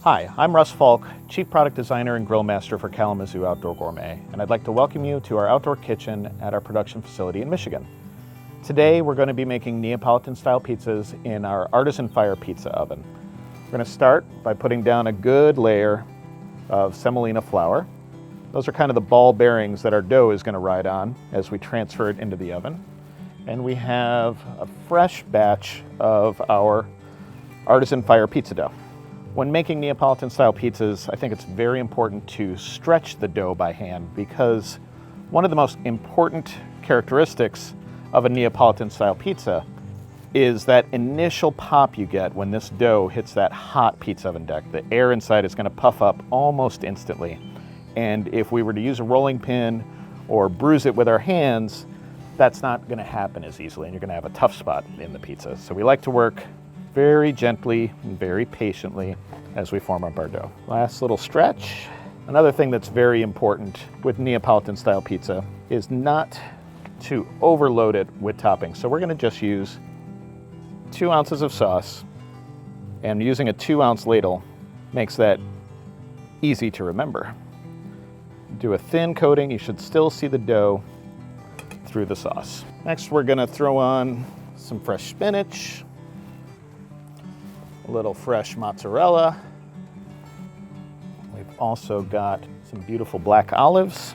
Hi, I'm Russ Faulk, Chief Product Designer and Grillmaster for Kalamazoo Outdoor Gourmet, and I'd like to welcome you to our outdoor kitchen at our production facility in Michigan. Today we're going to be making Neapolitan-style pizzas in our Artisan Fire Pizza Oven. We're going to start by putting down a good layer of semolina flour. Those are kind of the ball bearings that our dough is going to ride on as we transfer it into the oven. And we have a fresh batch of our Artisan Fire Pizza dough. When making Neapolitan-style pizzas, I think it's very important to stretch the dough by hand because one of the most important characteristics of a Neapolitan-style pizza is that initial pop you get when this dough hits that hot pizza oven deck. The air inside is going to puff up almost instantly. And if we were to use a rolling pin or bruise it with our hands, that's not going to happen as easily, and you're going to have a tough spot in the pizza. So we like to work very gently and very patiently as we form up our dough. Last little stretch. Another thing that's very important with Neapolitan-style pizza is not to overload it with toppings. So we're going to just use 2 ounces of sauce, and using a 2-ounce ladle makes that easy to remember. Do a thin coating. You should still see the dough through the sauce. Next, we're going to throw on some fresh spinach, a little fresh mozzarella. We've also got some beautiful black olives,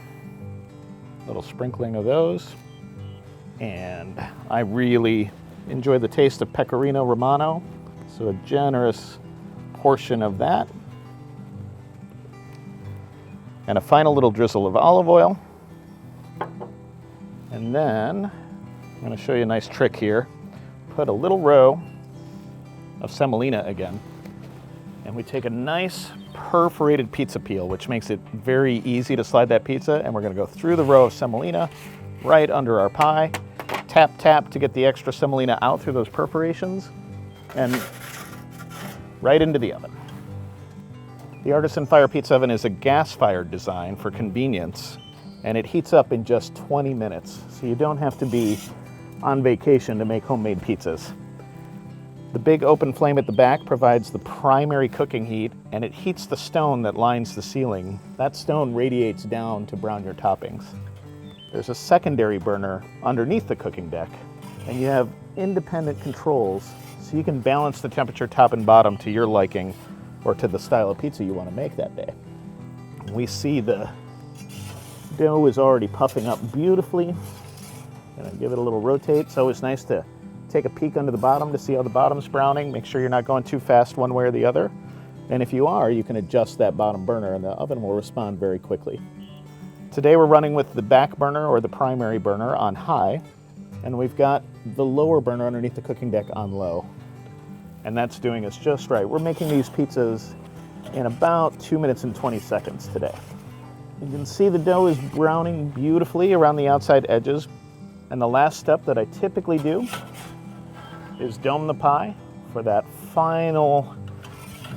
a little sprinkling of those. And I really enjoy the taste of pecorino romano, so a generous portion of that. And a final little drizzle of olive oil. And then I'm going to show you a nice trick here. Put a little row of semolina again, and we take a nice perforated pizza peel, which makes it very easy to slide that pizza, and we're going to go through the row of semolina right under our pie, tap tap to get the extra semolina out through those perforations, and right into the oven. The Artisan Fire Pizza Oven is a gas-fired design for convenience, and it heats up in just 20 minutes, so you don't have to be on vacation to make homemade pizzas. The big open flame at the back provides the primary cooking heat, and it heats the stone that lines the ceiling. That stone radiates down to brown your toppings. There's a secondary burner underneath the cooking deck, and you have independent controls, so you can balance the temperature top and bottom to your liking or to the style of pizza you want to make that day. We see the dough is already puffing up beautifully. Gonna give it a little rotate. It's always nice to take a peek under the bottom to see how the bottom's browning. Make sure you're not going too fast one way or the other. And if you are, you can adjust that bottom burner and the oven will respond very quickly. Today we're running with the back burner or the primary burner on high, and we've got the lower burner underneath the cooking deck on low. And that's doing us just right. We're making these pizzas in about 2 minutes and 20 seconds today. You can see the dough is browning beautifully around the outside edges. And the last step that I typically do is dome the pie for that final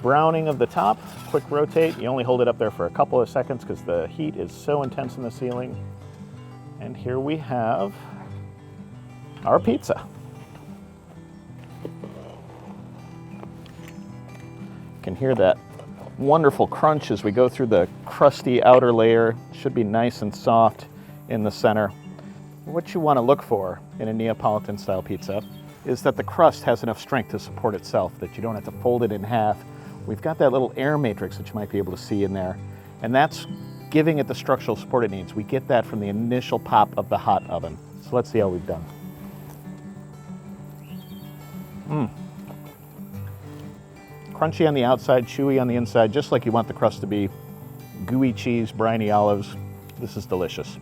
browning of the top. Quick rotate. You only hold it up there for a couple of seconds because the heat is so intense in the ceiling. And here we have our pizza. You can hear that wonderful crunch as we go through the crusty outer layer. Should be nice and soft in the center. What you want to look for in a Neapolitan-style pizza is that the crust has enough strength to support itself, that you don't have to fold it in half. We've got that little air matrix that you might be able to see in there, and that's giving it the structural support it needs. We get that from the initial pop of the hot oven. So let's see how we've done. Crunchy on the outside, chewy on the inside, just like you want the crust to be. Gooey cheese, briny olives. This is delicious.